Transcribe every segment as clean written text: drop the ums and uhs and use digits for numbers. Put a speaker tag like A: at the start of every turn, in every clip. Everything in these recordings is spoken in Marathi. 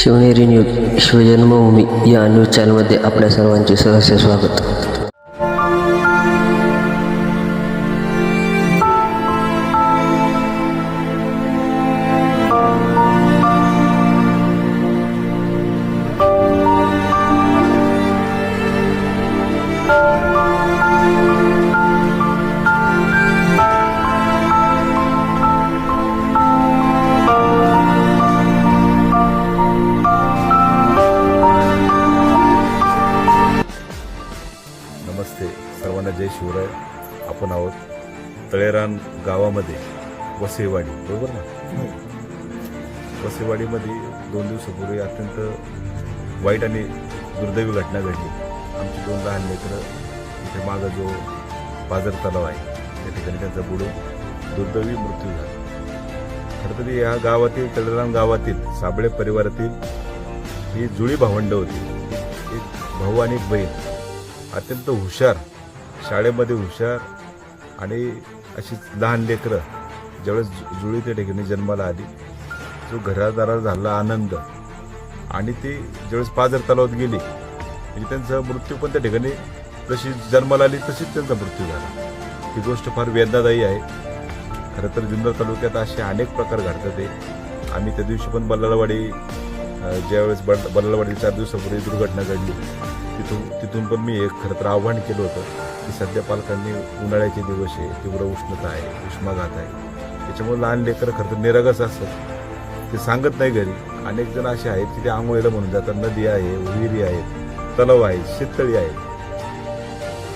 A: शिवनेरी न्यूज शिवजन्मभूमी या न्यूज चॅनलमध्ये आपल्या सर्वांचे सहर्ष स्वागत.
B: नमस्ते सर्वांना, जय शिवराय. आपण आहोत तळेरान गावामध्ये वसईवाडी, बरोबर ना? वसईवाडीमध्ये 2 दिवसापूर्वी अत्यंत वाईट आणि दुर्दैवी घटना घडली. आमची 2 लहान लेकरं इथे मागं जो पाझर तलाव आहे त्या ठिकाणी त्यांचा बुडून दुर्दैवी मृत्यू झाला. खरं तर या गावातील तळेरान गावातील साबळे परिवारातील ही जुळी भावंडं होती. एक भाऊ आणि एक बहीण, अत्यंत हुशार, शाळेमध्ये हुशार आणि अशी लहान लेकरं ज्यावेळेस जुळी त्या ठिकाणी जन्माला आली, जो घरादाराला झाला आनंद, आणि ती ज्यावेळेस पाझर तलावात गेली म्हणजे त्यांचा मृत्यू पण त्या ठिकाणी जशी जन्माला आली तशीच त्यांचा मृत्यू झाला. ही गोष्ट फार वेदनादायी आहे. खरं तर जुन्नर तालुक्यात असे अनेक प्रकार घडतात. ते आम्ही त्या दिवशी पण बल्लाळवाडी, ज्यावेळेस बल्लाळवाडी 4 दिवसापूर्वी दुर्घटना घडली, तिथून पण मी एक खरं तर आव्हान केलं होतं की सध्या पालकांनी उन्हाळ्याचे दिवस आहे, तीव्र उष्णता आहे, उष्माघात आहे, त्याच्यामुळे लहान लेकरं खरं तर निरागस असतात. ते सांगत नाही घरी. अनेक जण असे आहेत की ते आंघोळीला म्हणून जातात. नदी आहे, विहिरी आहेत, तलाव आहे, शेततळी आहे.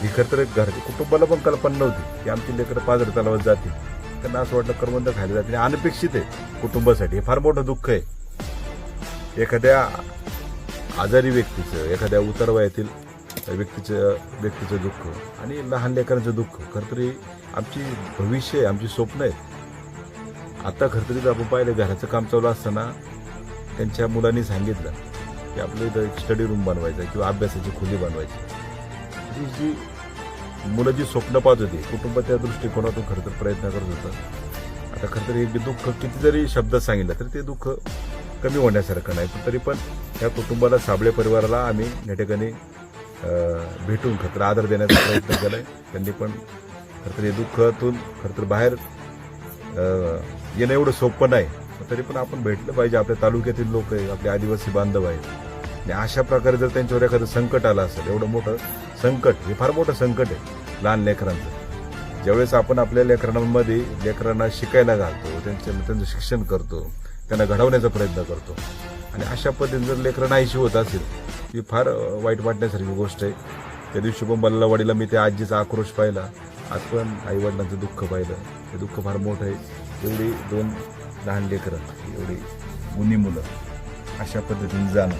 B: ही खरं तर घर कुटुंबाला पण कल्पना नव्हती की आमची लेकरं पाझर तलावात जातील. त्यांना असं वाटलं करवंद खायला जातील. अनपेक्षित आहे कुटुंबासाठी. हे फार मोठं दुःख आहे. एखाद्या आजारी व्यक्तीचं, एखाद्या उतारवयातील व्यक्तीचं दुःख आणि लहान लेकरांचं दुःख. खरं तरी आमची भविष्य आहे, आमची स्वप्न आहेत. आता खरं तरी आपण पाहिलं, घराचं काम चालू असताना त्यांच्या मुलांनी सांगितलं की आपल्या इथं एक स्टडी रूम बनवायचा किंवा अभ्यासाची खोली बनवायची. जी मुलं जी स्वप्न पाहत होती, कुटुंब त्या दृष्टिकोनातून खरं तर प्रयत्न करत होतं. आता खरं तरी हे दुःख किती जरी शब्दात सांगितलं तरी ते दुःख कमी होण्यासारखं नाही. पण तरी पण त्या कुटुंबाला, साबळे परिवाराला आम्ही या ठिकाणी भेटून खरं तर आदर देण्याचा प्रयत्न केला आहे. त्यांनी पण खरं तर हे दुःखातून खरं तर बाहेर येणं एवढं सोपं नाही. तरी पण आपण भेटलं पाहिजे. आपल्या तालुक्यातील लोक आहे, आपले आदिवासी बांधव आहेत, आणि अशा प्रकारे जर त्यांच्यावर एखादं संकट आलं असेल, एवढं मोठं संकट, हे फार मोठं संकट आहे लहान लेकरांचं. ज्यावेळेस आपण आपल्या लेकरांना शिकायला घालतो, त्यांचं शिक्षण करतो, त्यांना घडवण्याचा प्रयत्न करतो, आणि अशा पद्धतीने जर लेकरं नाहीशी होत असेल, ती फार वाईट वाटण्यासारखी गोष्ट आहे. त्या दिवशी पण बल्लाळवाडीला मी त्या आजीचा आक्रोश पाहिला. आज पण आईवडिलांचं दुःख पाहिलं. ते दुःख फार मोठं आहे. एवढी 2 लहान लेकरं, एवढी गुणी मुलं अशा पद्धतीने जाणं,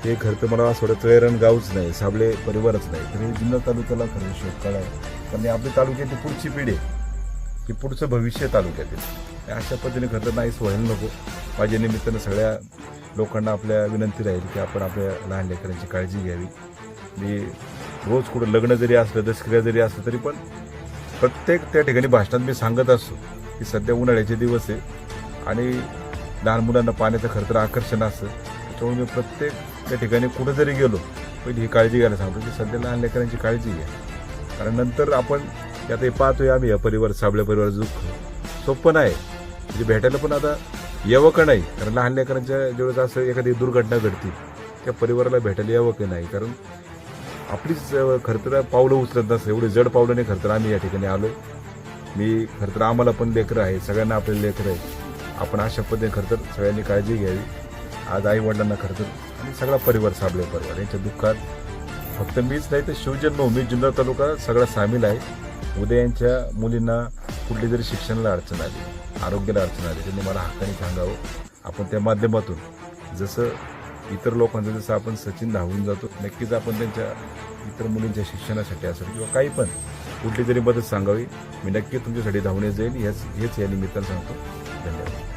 B: ते खरं तर मला असं वाटतं तळेरान गावच नाही, साबळे परिवारच नाही, तर हे जुन्नर तालुक्याला खरं शोध काढाय. कारण आपल्या तालुक्याची पुढची पिढी की पुढचं भविष्य तालुक्यातील अशा पद्धतीने खरं तर नाहीच व्हायला नको. माझ्या निमित्तानं सगळ्या लोकांना आपल्या विनंती राहील की आपण आपल्या लहान लेकरांची काळजी घ्यावी. मी रोज कुठं लग्न जरी असलं, दसक्रिया जरी असलं, तरी पण प्रत्येक त्या ठिकाणी भाषणात मी सांगत असतो की सध्या उन्हाळ्याचे दिवस आहे आणि लहान मुलांना पाण्याचं खरं तर आकर्षण असतं. त्याच्यामुळे मी प्रत्येक त्या ठिकाणी कुठं जरी गेलो पहिली ही काळजी घ्यायला सांगतो की सध्या लहान लेकरांची काळजी घ्या. कारण नंतर आपण आता हे पाहतोय आम्ही, या परिवार, साबळे परिवाराचं दुःख सोपं नाही. म्हणजे भेटायला पण आता यावं का नाही, कारण लहान लेकरांच्या ज्यावेळेस असं एखादी दुर्घटना घडती त्या परिवाराला भेटायला यावं की नाही, कारण आपलीच खरं तर पावलं उचलत नसतं. एवढे जड पावलं नाही खरं तर आम्ही या ठिकाणी आलो. मी खरं तर आम्हाला पण लेकरं आहे, सगळ्यांना आपले लेकरं आहे. आपण अशा पद्धतीने खरं तर सगळ्यांनी काळजी घ्यावी. आज आई वडिलांना खरं तर आणि सगळा परिवार, साबळे परिवार यांच्या दुःखात फक्त मीच नाही तर शिवजन्मभूमी जुन्नर तालुका सगळा सामील आहे. उद्या यांच्या मुलींना कुठली जरी शिक्षणाला अडचण आली, आरोग्याला अडचण आली, त्यांनी मला हक्काने सांगावं. आपण त्या माध्यमातून जसं इतर लोकांचं, जसं आपण सचिन धावून जातो, नक्कीच आपण त्यांच्या इतर मुलींच्या शिक्षणासाठी असेल किंवा काही पण कुठली तरी मदत सांगावी. मी नक्की तुमच्यासाठी धावणे जाईल, हेच या निमित्तानं सांगतो. धन्यवाद.